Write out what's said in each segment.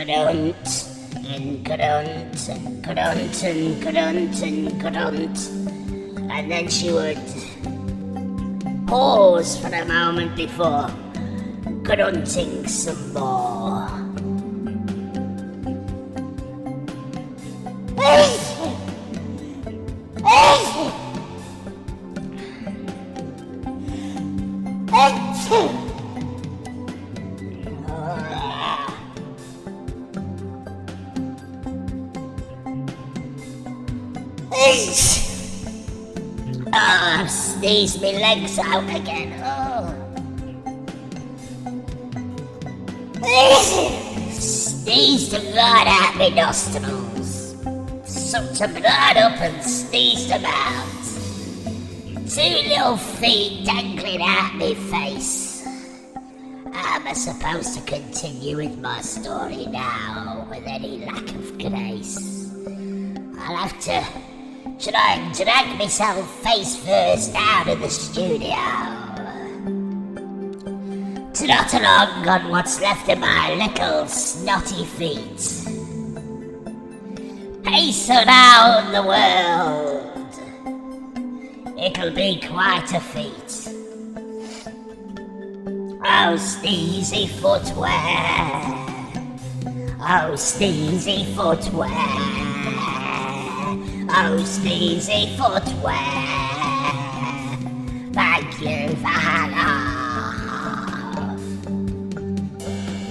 grunt and grunt and grunt and grunt and grunt, and then she would pause for a moment before grunting some more. I've sneezed my legs out again. Sneezed the blood out my nostrils. Sucked the blood up and sneezed them out. 2 little feet dangling out my face. Am I supposed to continue with my story now with any lack of grace? I'll have to try and drag myself face first out of the studio. Trot along on what's left of my little snotty feet. Pace around the world. It'll be quite a feat. Oh, sneezy footwear. Oh, sneezy footwear. Oh, sneezy footwear. Thank you for love.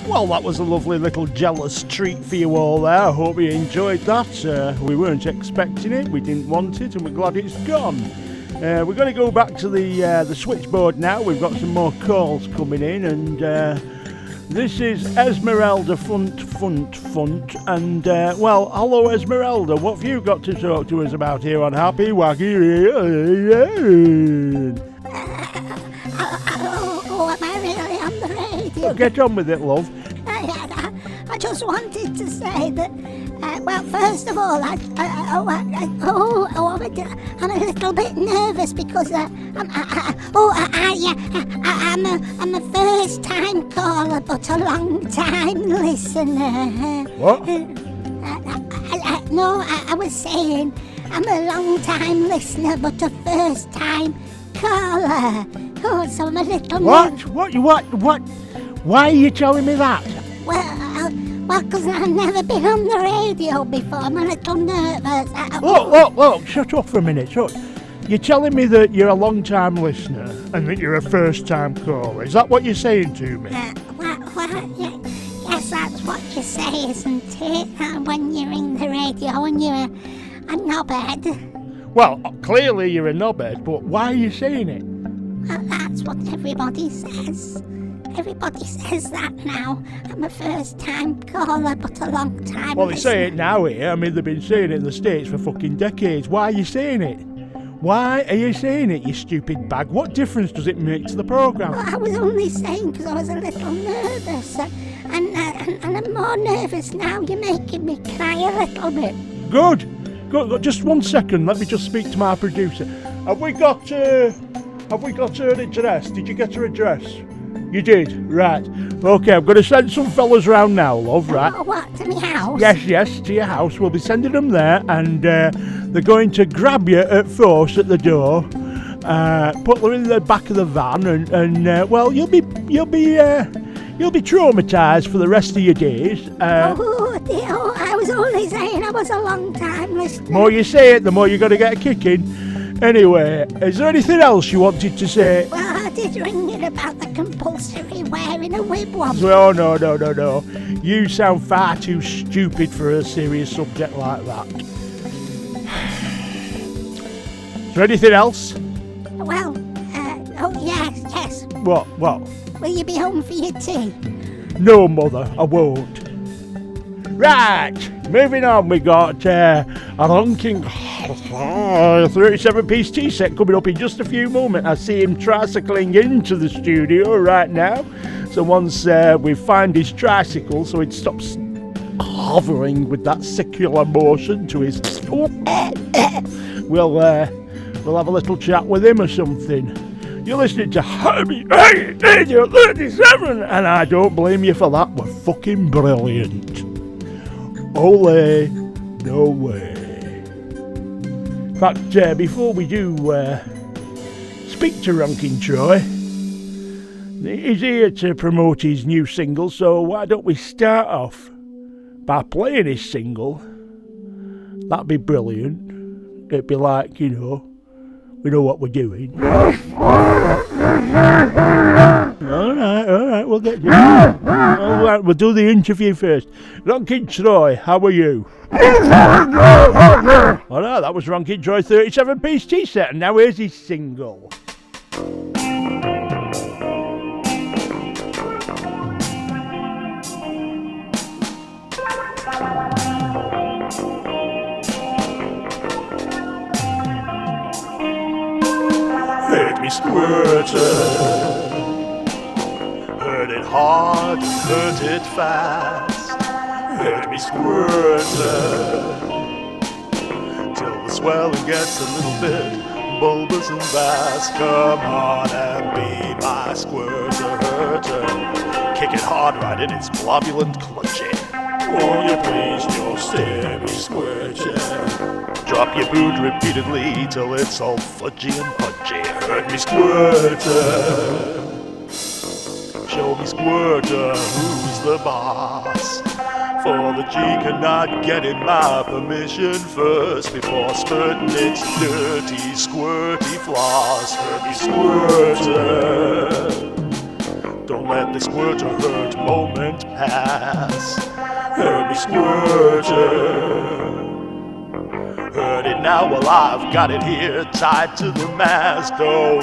Well, that was a lovely little jealous treat for you all there. I hope you enjoyed that. We weren't expecting it, we didn't want it, and we're glad it's gone. We're going to go back to the switchboard now. We've got some more calls coming in, and this is Esmeralda Funt, and well, hello Esmeralda, what have you got to talk to us about here on Happy Wacky? Oh, am I really on the radio? Well, get on with it, love. I just wanted to say that, well, first of all, I'm a little bit nervous because I'm a first-time caller but a long-time listener. What? No, I was saying I'm a long-time listener but a first-time caller. Oh, so I'm a little What? Why are you telling me that? Well, because I've never been on the radio before. I'm a little nervous. Whoa, shut up for a minute. So, you're telling me that you're a long-time listener and that you're a first-time caller. Is that what you're saying to me? Yes, that's what you say, isn't it? When you ring the radio and you're a knobhead. Well, clearly you're a knobhead, but why are you saying it? Well, that's what everybody says. Everybody says that now. I'm a first-time caller, but a long-time Well, they listener. say it now here. I mean, they've been saying it in the States for fucking decades. Why are you saying it? Why are you saying it, you stupid bag? What difference does it make to the programme? Well, I was only saying because I was a little nervous. And I'm more nervous now. You're making me cry a little bit. Good. Just 1 second. Let me just speak to my producer. Have we got her address? Did you get her address? You did? Right. Okay, I'm going to send some fellas round now, love, right? Oh, what, to my house? Yes, to your house. We'll be sending them there, and they're going to grab you at force at the door, put them in the back of the van, and well, you'll be traumatised for the rest of your days. Oh, dear. Oh, I was only saying I was a long-time listener. The more you say it, the more you're going to get a kick in. Anyway, is there anything else you wanted to say? Well, I did ring in about the compulsory wearing a wigwam. No. You sound far too stupid for a serious subject like that. Is there anything else? Well, yes. What? Will you be home for your tea? No, Mother, I won't. Right, moving on, we got a honking 37-piece tea set coming up in just a few moments. I see him tricycling into the studio right now. So once we find his tricycle, so it stops hovering with that circular motion to his... we'll have a little chat with him or something. You're listening to Happy Radio 37, and I don't blame you for that. We're fucking brilliant. Ole, no way. In fact, before we do speak to Rankin Troy, he's here to promote his new single, so why don't we start off by playing his single? That'd be brilliant. It'd be like, we know what we're doing. Alright, we'll get you. Alright, we'll do the interview first. Rankin Troy, how are you? Alright, that was Rankin Troy 37 piece tea set, and now here's his single. Hurt me squirter, hurt it hard, hurt it fast. Hurt me squirter, till the swelling gets a little bit bulbous and vast. Come on and be my squirter hurter. Kick it hard right in its globulent clutching. Won't you please just hear me squirter? Drop your boot repeatedly till it's all fudgy and pudgy. Hurt me squirter. Show me squirter, who's the boss? For the G cannot get in my permission first before spurting its dirty squirty floss. Hurt me squirter. Don't let the squirter hurt moment pass. Hurt me squirter. Heard it now, well I've got it here tied to the mast. Oh,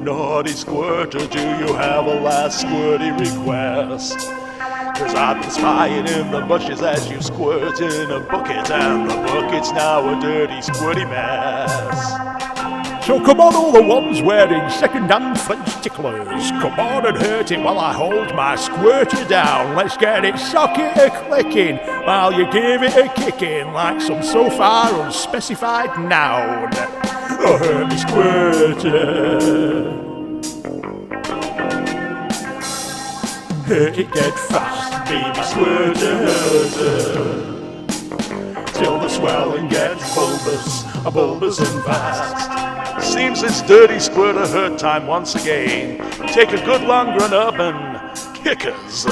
naughty squirter, do you have a last squirty request? Cause I've been spying in the bushes as you squirt in a bucket, and the bucket's now a dirty squirty mess. So come on, all the ones wearing second-hand French ticklers, come on and hurt it while I hold my squirter down. Let's get it socket a-clicking while you give it a kicking like some so far unspecified noun. Oh, hurt me squirter. Hurt it dead fast, baby squirter hurter, till the swelling gets bulbous and vast. Seems it's dirty squirter hurt time once again. Take a good long run up and kick us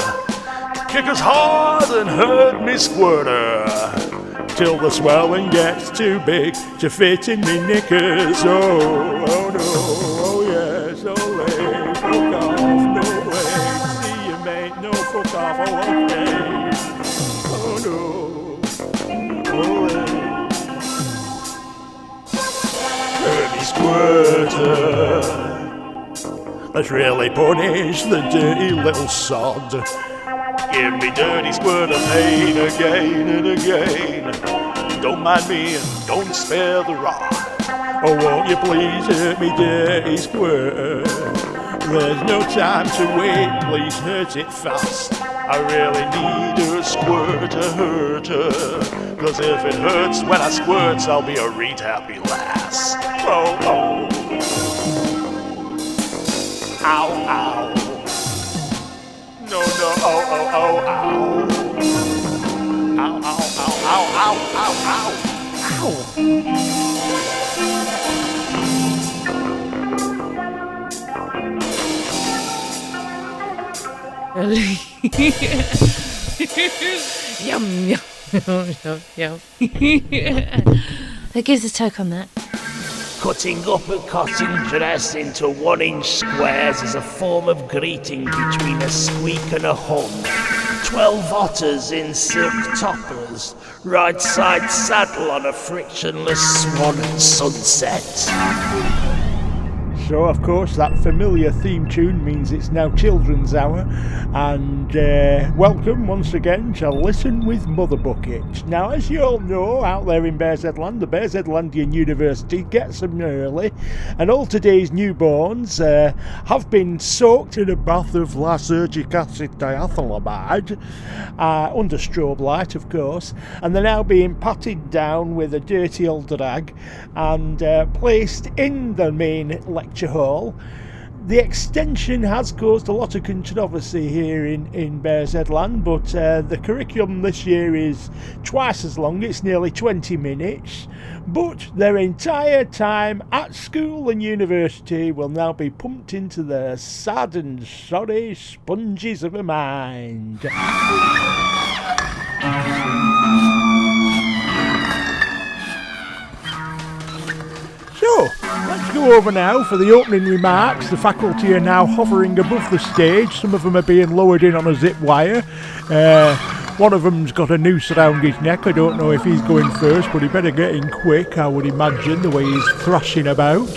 hard and hurt me squirter, till the swelling gets too big to fit in me knickers. Oh no, oh yes, ole, fuck off, no way. See you mate, no fuck off, oh okay. Oh no, ole. Hurt me squirter. Let's really punish the dirty little sod. Give me dirty squirter pain again and again. Don't mind me and don't spare the rod. Oh, won't you please hurt me, dirty squirter? There's no time to wait, please hurt it fast. I really need a squirter hurter, cause if it hurts when I squirts, I'll be a reet happy lass. Oh, oh. Ow, ow. No, oh, oh, oh, ow. Ow, ow, ow, ow, ow, ow, ow. Yum, yum, yum, yum. That gives a toke on that. Cutting up a cotton dress into 1-inch squares is a form of greeting between a squeak and a hum. 12 otters in silk toppers, right side saddle on a frictionless swan at sunset. So, of course, that familiar theme tune means it's now Children's Hour, and welcome once again to Listen with Mother Bucket. Now, as you all know, out there in Bearsheadland, the Bearsheadlandian University gets them early, and all today's newborns have been soaked in a bath of lysergic acid diethylamide, under strobe light, of course, and they're now being patted down with a dirty old rag and placed in the main lecture hall. The extension has caused a lot of controversy here in Bears Headland, but the curriculum this year is twice as long. It's nearly 20 minutes, but their entire time at school and university will now be pumped into their sad and sorry sponges of a mind. So, let's go over now for the opening remarks. The faculty are now hovering above the stage. Some of them are being lowered in on a zip wire. One of them's got a noose around his neck. I don't know if he's going first, but he better get in quick, I would imagine, the way he's thrashing about.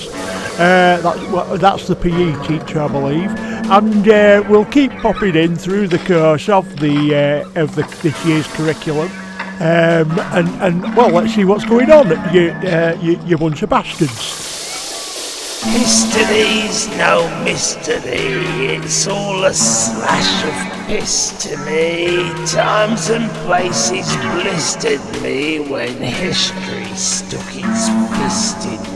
That's the PE teacher, I believe. And we'll keep popping in through the course of this year's curriculum. And well, let's see what's going on, you bunch of bastards. History's no mystery, it's all a slash of piss to me. Times and places blistered me when history stuck its fist in me.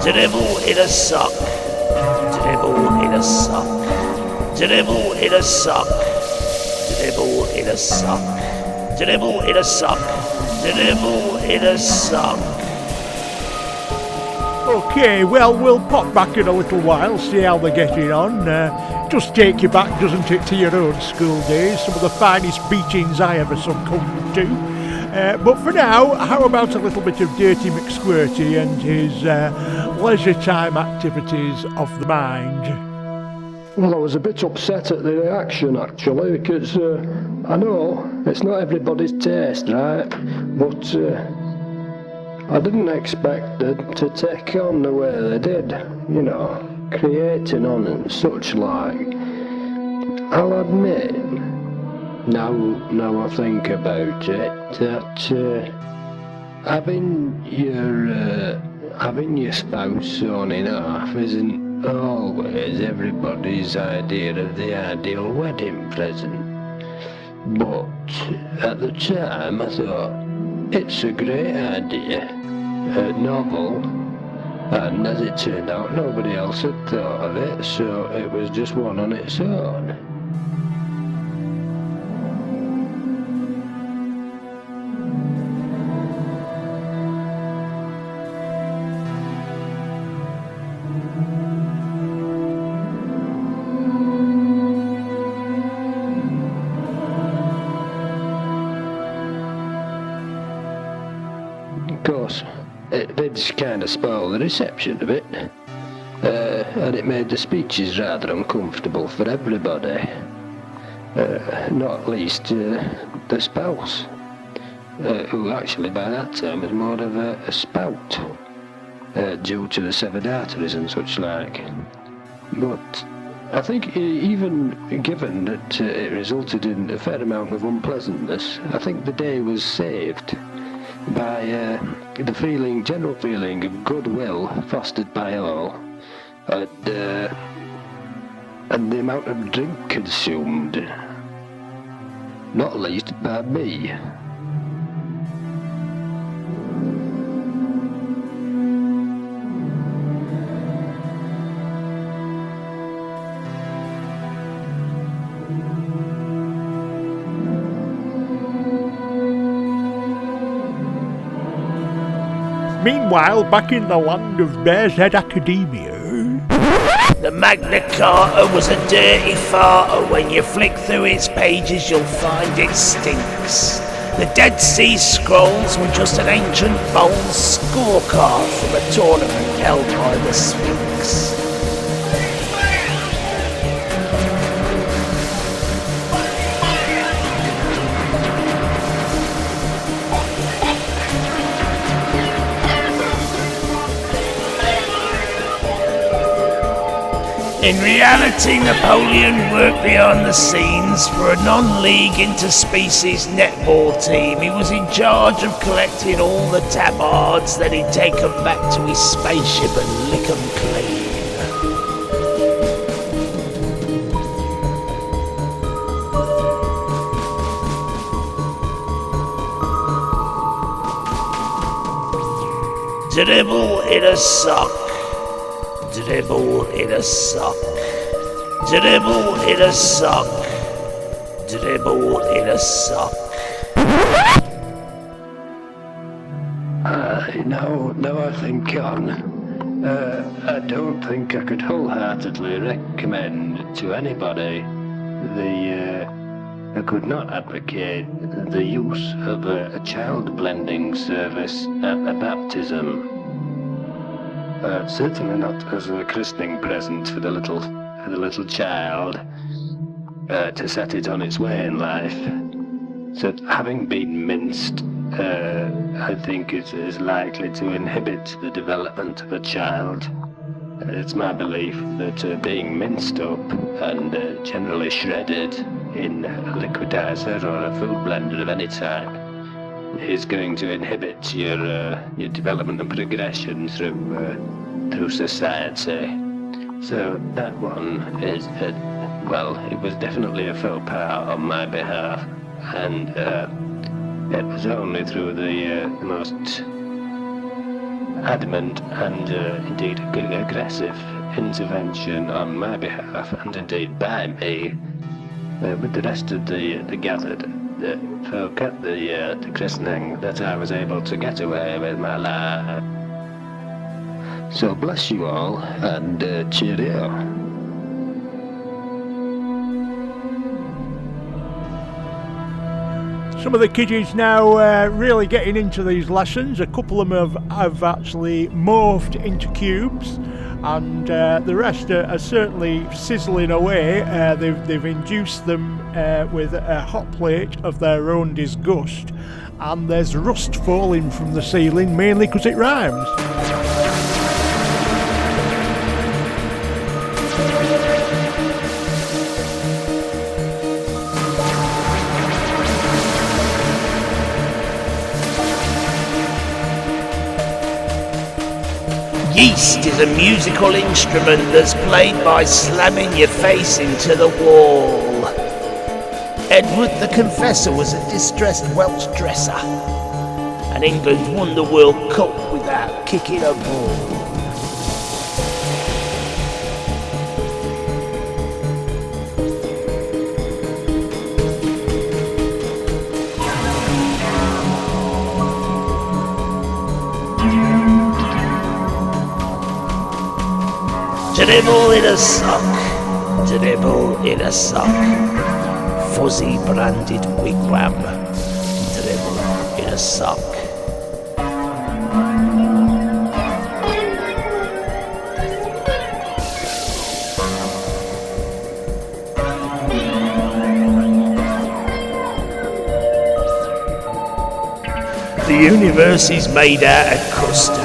Dribble in a sock, dribble in a sock, dribble in a sock, dribble in a sock, dribble in a sock, dribble in a sock. Okay, well, we'll pop back in a little while, see how they're getting on. Just take you back, doesn't it, to your own school days, some of the finest beatings I ever succumbed to. But for now, how about a little bit of Dirty McSquirty and his leisure time activities of the mind? Well, I was a bit upset at the reaction, actually, because I know it's not everybody's taste, right? But I didn't expect them to take on the way they did, you know, creating on and such like. I'll admit, now I think about it, that having your spouse sewn in half isn't always everybody's idea of the ideal wedding present. But at the time I thought, it's a great idea, novel, and as it turned out nobody else had thought of it, so it was just one on its own. Of course, it did kind of spoil the reception a bit, and it made the speeches rather uncomfortable for everybody, not least the spouse, who actually by that time was more of a spout, due to the severed arteries and such like. But I think even given that it resulted in a fair amount of unpleasantness, I think the day was saved by the general feeling of goodwill fostered by all, and the amount of drink consumed, not least by me. Meanwhile, back in the land of Bear's Head Academia... The Magna Carta was a dirty farter. When you flick through its pages you'll find it stinks. The Dead Sea Scrolls were just an ancient bold scorecard from a tournament held by the Sphinx. In reality, Napoleon worked behind the scenes for a non-league interspecies netball team. He was in charge of collecting all the tabards, then he'd take them back to his spaceship and lick them clean. Dribble in a sock. Dribble in a sock. Dribble in a sock. Dribble in a sock. Now I think on, I don't think I could wholeheartedly recommend to anybody I could not advocate the use of a child blending service at a baptism. Certainly not as a christening present for the little child, to set it on its way in life. So having been minced, I think it is likely to inhibit the development of a child. It's my belief that being minced up and generally shredded in a liquidizer or a food blender of any type is going to inhibit your development and progression through society. So that one is, it was definitely a faux pas on my behalf, and it was only through the most adamant and indeed aggressive intervention on my behalf, and indeed by me, with the rest of the gathered folk at the christening, that I was able to get away with my life. So bless you all, and cheerio. Some of the kiddies now really getting into these lessons. A couple of them have actually morphed into cubes, and the rest are certainly sizzling away. They've induced them with a hot plate of their own disgust, and there's rust falling from the ceiling, mainly because it rhymes. Yeast is a musical instrument that's played by slamming your face into the wall. Edward the Confessor was a distressed Welsh dresser, and England won the World Cup without kicking a ball. Dribble in a sock, dribble in a sock, fuzzy branded wigwam, dribble in a sock. The universe is made out of custard.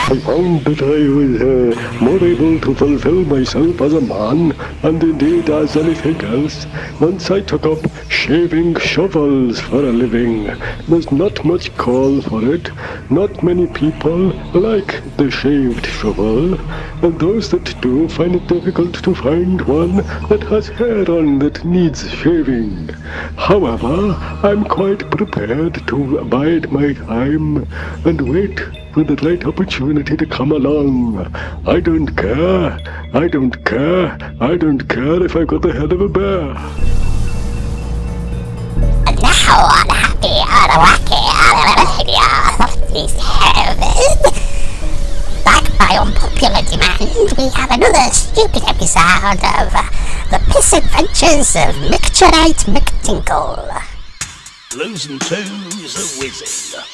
I found that I was more able to fulfill myself as a man, and indeed as anything else, once I took up shaving shovels for a living. There's not much call for it. Not many people like the shaved shovel, and those that do find it difficult to find one that has hair on that needs shaving. However, I'm quite prepared to abide my time and wait for the right opportunity to come along. I don't care. I don't care. I don't care if I've got the head of a bear. And now, unhappy, unwacky, is heaven. Back by unpopular demand, we have another stupid episode of The Piss Adventures of Micturite McTinkle. Losing two's a wizard.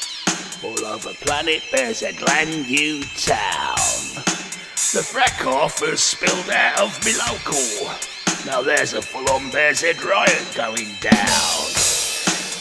All over planet Bearshead Land, New Town. The frack off has spilled out of me local. Now there's a full-on Bearshead riot going down.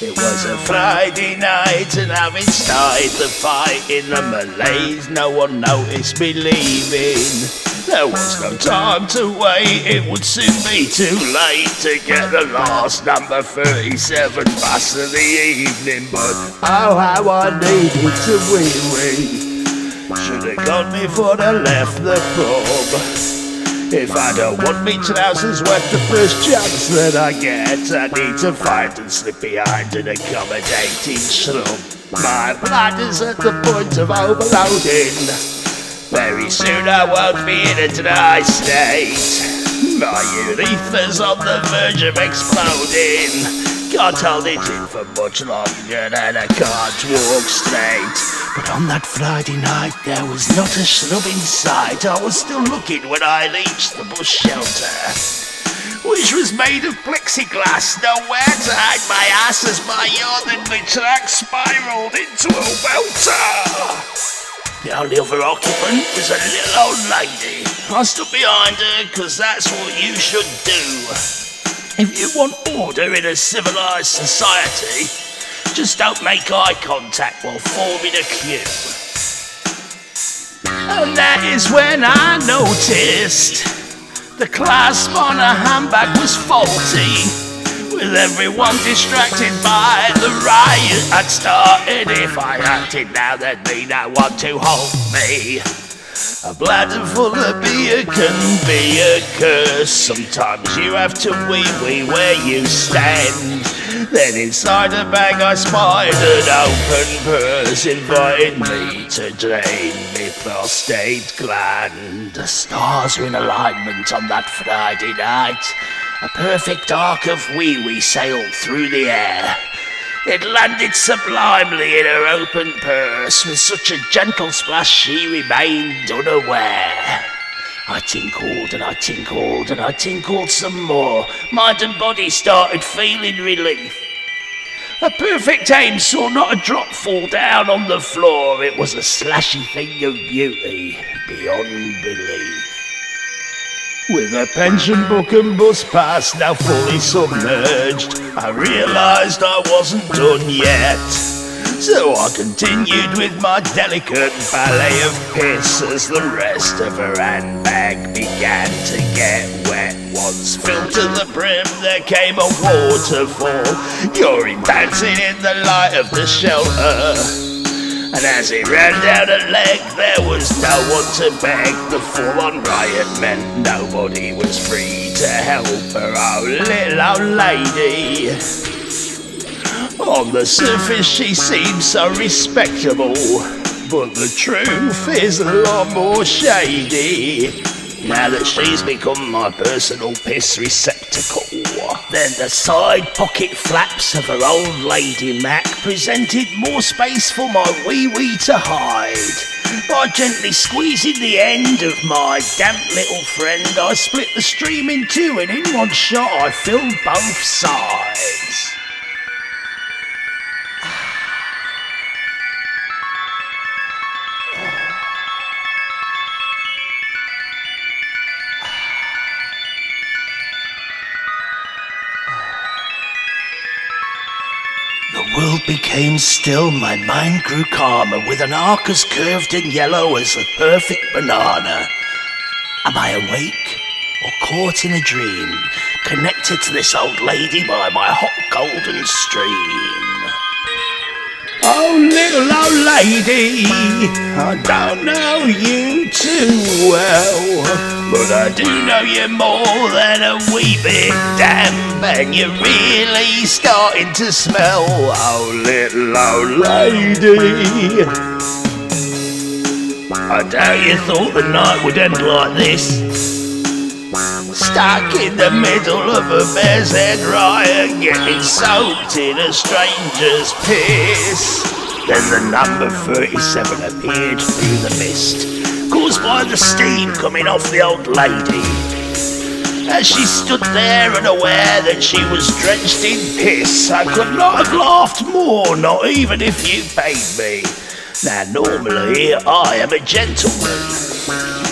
It was a Friday night and having started the fight in the Malays, no one noticed me leaving. There was no time to wait, it would soon be too late to get the last number 37 bus of the evening. But oh, how I needed to wee-wee. Should have gone before I left the pub. If I don't want me trousers wet the first chance that I get, I need to find and slip behind an accommodating slum. My bladder's at the point of overloading. Very soon I won't be in a dry state. My urethra's on the verge of exploding. Can't hold it in for much longer and I can't walk straight. But on that Friday night there was not a shrub in sight. I was still looking when I reached the bus shelter, which was made of plexiglass. Nowhere to hide my ass as my ordinary track spiraled into a welter. The only other occupant was a little old lady. I stood behind her because that's what you should do. If you want order in a civilised society, just don't make eye contact while forming a queue. And that is when I noticed the clasp on her handbag was faulty. With everyone distracted by the riot I'd started. If I acted now, there'd be no one to hold me. A bladder full of beer can be a curse. Sometimes you have to wee-wee where you stand. Then inside a bag I spied an open purse, inviting me to drain me prostate gland. The stars were in alignment on that Friday night. A perfect arc of wee-wee sailed through the air. It landed sublimely in her open purse. With such a gentle splash she remained unaware. I tinkled and I tinkled and I tinkled some more. Mind and body started feeling relief. A perfect aim saw not a drop fall down on the floor. It was a slashy thing of beauty beyond belief. With a pension book and bus pass now fully submerged, I realised I wasn't done yet. So I continued with my delicate ballet of piss as the rest of her handbag began to get wet. Once filled to the brim there came a waterfall, urine dancing in the light of the shelter. And as it ran down her leg, there was no one to beg. The full-on riot meant nobody was free to help her. Oh, little old lady. On the surface she seems so respectable, but the truth is a lot more shady. Now that she's become my personal piss receptacle. Then the side pocket flaps of her old lady Mac presented more space for my wee-wee to hide. By gently squeezing the end of my damp little friend, I split the stream in two, and in one shot I filled both sides. The world became still, my mind grew calmer, with an arc as curved and yellow as a perfect banana. Am I awake or caught in a dream, connected to this old lady by my hot golden stream? Oh, little old lady, I don't know you too well, but I do know you more than a wee bit damp, and you're really starting to smell. Oh, little old lady, I doubt you thought the night would end like this. Stuck in the middle of a bear's head riot, getting soaked in a stranger's piss. Then the number 37 appeared through the mist, caused by the steam coming off the old lady. As she stood there unaware that she was drenched in piss, I could not have laughed more, not even if you paid me. Now normally I am a gentleman.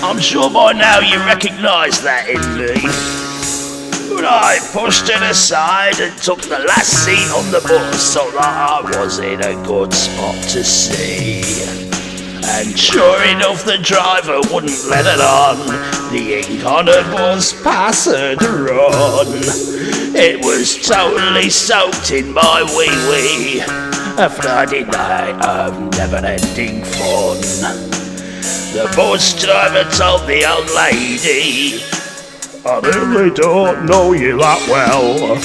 I'm sure by now you recognise that in me. But I pushed it aside and took the last seat on the bus so that I was in a good spot to see. And sure enough, the driver wouldn't let it on. The ink on it was passing on. It was totally soaked in my wee-wee. A Friday night of never-ending fun. The bus driver told the old lady, I really don't know you that well,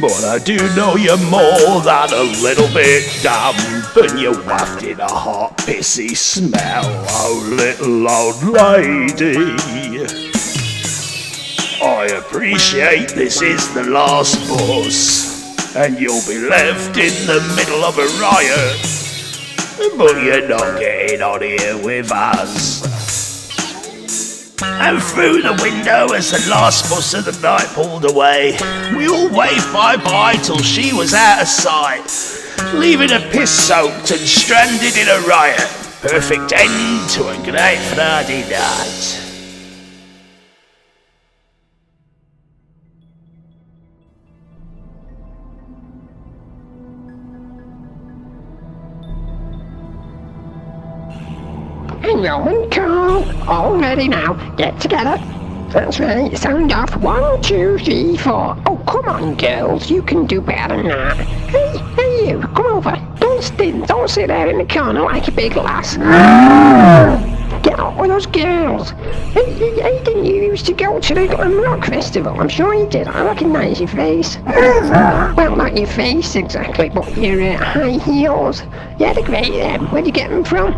but I do know you're more than a little bit damp, and you're wafting a hot, pissy smell, oh little old lady. I appreciate this is the last bus, and you'll be left in the middle of a riot, but you're not getting on here with us. And through the window as the last bus of the night pulled away, we all waved bye-bye till she was out of sight, leaving her piss-soaked and stranded in a riot. Perfect end to a great Friday night. Roman call. All ready now. Get together. That's right. Sound off. 1, 2, 3, 4. Oh, come on, girls. You can do better than that. Hey, you. Come over. Don't sit there in the corner like a big lass. Get out with those girls. Hey, didn't you used to go to the Glam Rock Festival? I'm sure you did. I recognise your face. Well, not your face exactly, but your high heels. Yeah, they're great, them. Where'd you get them from?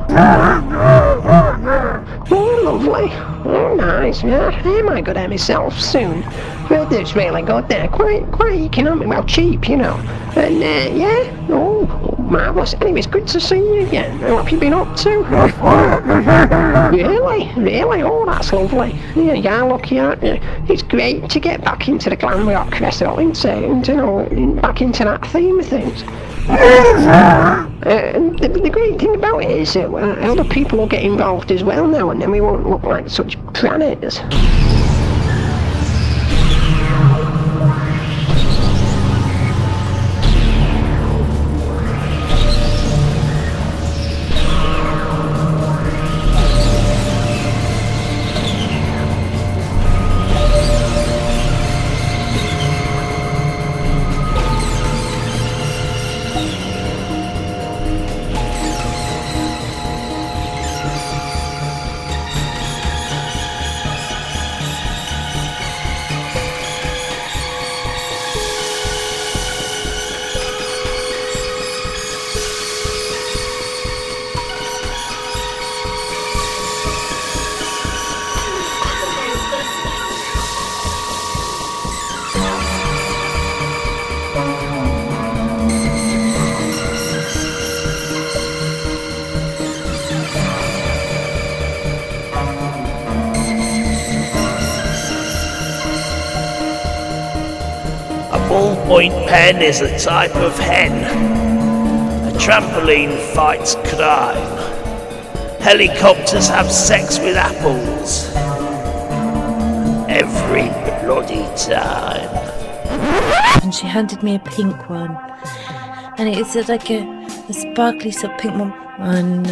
Oh, lovely. Oh, nice. Yeah, I might go there myself soon. Well, it's really good there. Quite economic. Well, cheap, you know. And, yeah. Oh, marvellous. Anyway, it's good to see you again. What have you been up to? Really? Oh, that's lovely. Yeah, you're lucky, aren't you? It's great to get back into the Glam Rock Festival, isn't it? And, you know, back into that theme of things. And the great thing about it is that other people will get involved as well now, and then we won't look like such praners. Ballpoint pen is a type of hen. A trampoline fights crime. Helicopters have sex with apples. Every bloody time. And she handed me a pink one. And it's like a sparkly sort of pink one. And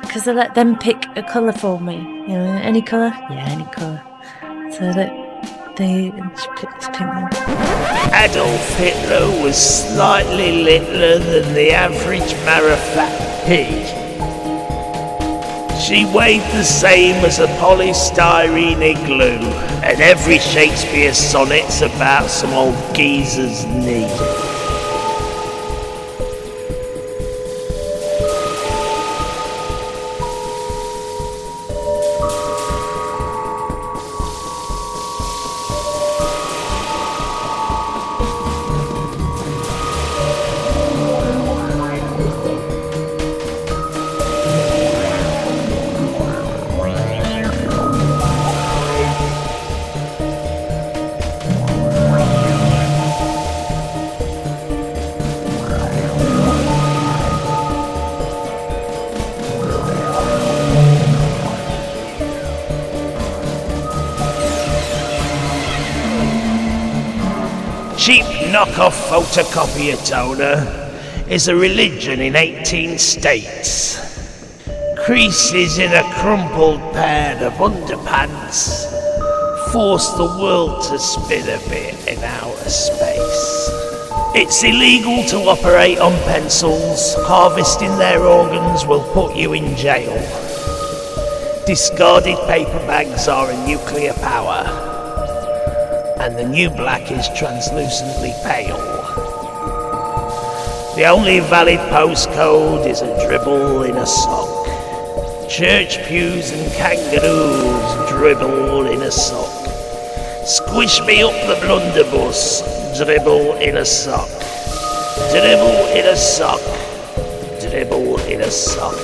because I let them pick a colour for me. You know, any colour? Yeah, any colour. So that she picked the pink one. Adolf Hitler was slightly littler than the average Marifat pig. She weighed the same as a polystyrene igloo, and every Shakespeare sonnet's about some old geezer's knee. Cheap knockoff photocopier toner. is a religion in 18 states. Creases in a crumpled pair of underpants force the world to spin a bit in outer space. It's illegal to operate on pencils. Harvesting their organs will put you in jail. Discarded paper bags are a nuclear power, and the new black is translucently pale. The only valid postcode is a dribble in a sock. Church pews and kangaroos dribble in a sock. Squish me up the blunderbuss, dribble in a sock. Dribble in a sock. Dribble in a sock.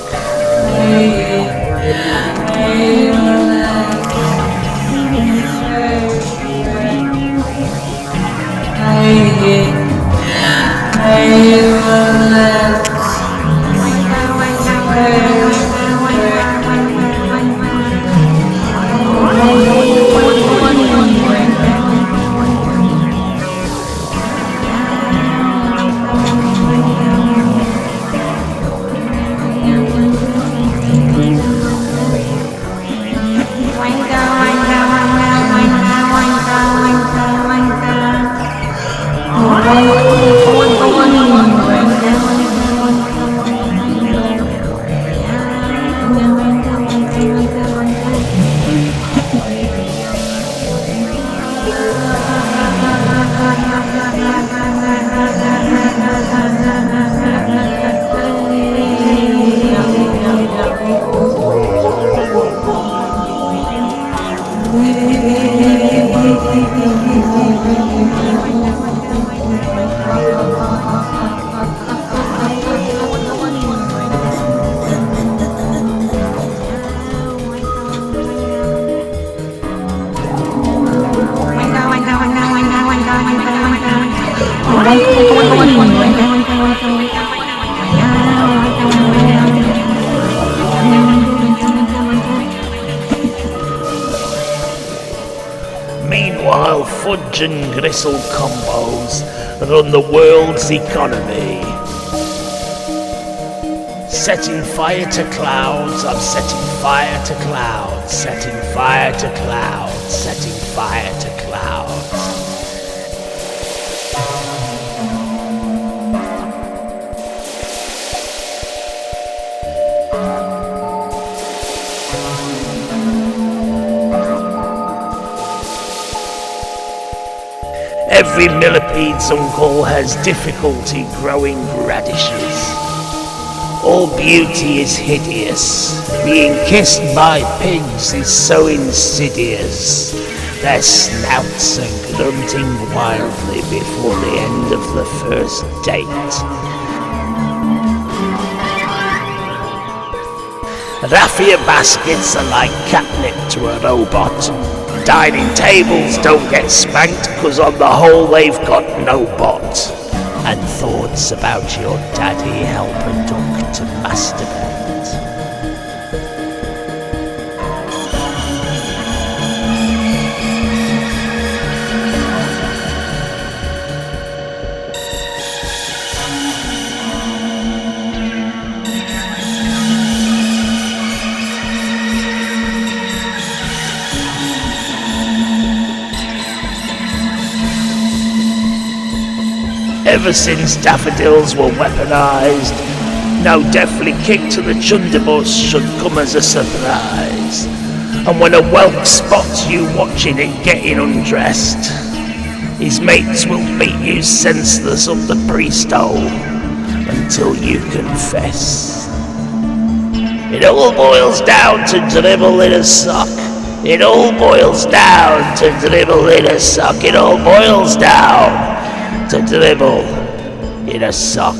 Meanwhile, fudge and gristle combos run the world's economy. Setting fire to clouds, I'm setting fire to clouds, setting fire to clouds, setting fire to clouds. Every millipede's uncle has difficulty growing radishes. All beauty is hideous. Being kissed by pigs is so insidious. Their snouts are grunting wildly before the end of the first date. Raffia baskets are like catnip to a robot. Dining tables don't get spanked because on the whole they've got no bot. And thoughts about your daddy help a duck to masturbate. Ever since daffodils were weaponized, no deathly kick to the chunderbus should come as a surprise. And when a whelp spots you watching it getting undressed, his mates will beat you senseless up the priest-hole until you confess. It all boils down to dribble in a sock. It all boils down to dribble in a sock. It all boils down to dribble in a sock.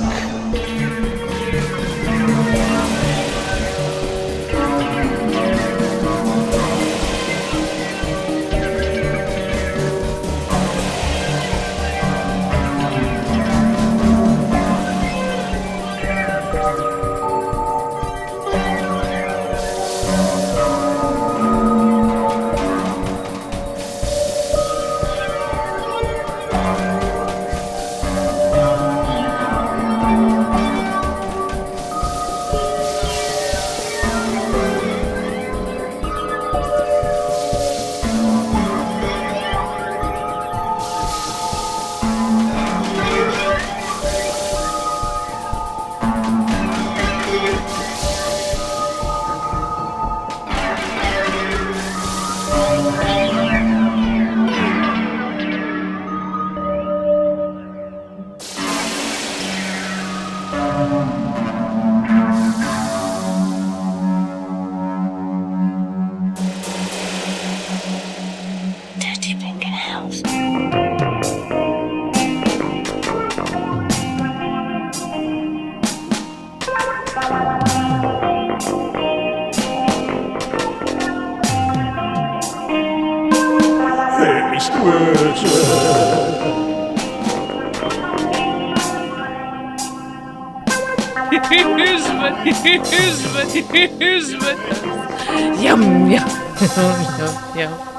Yum, yum, yum, yum.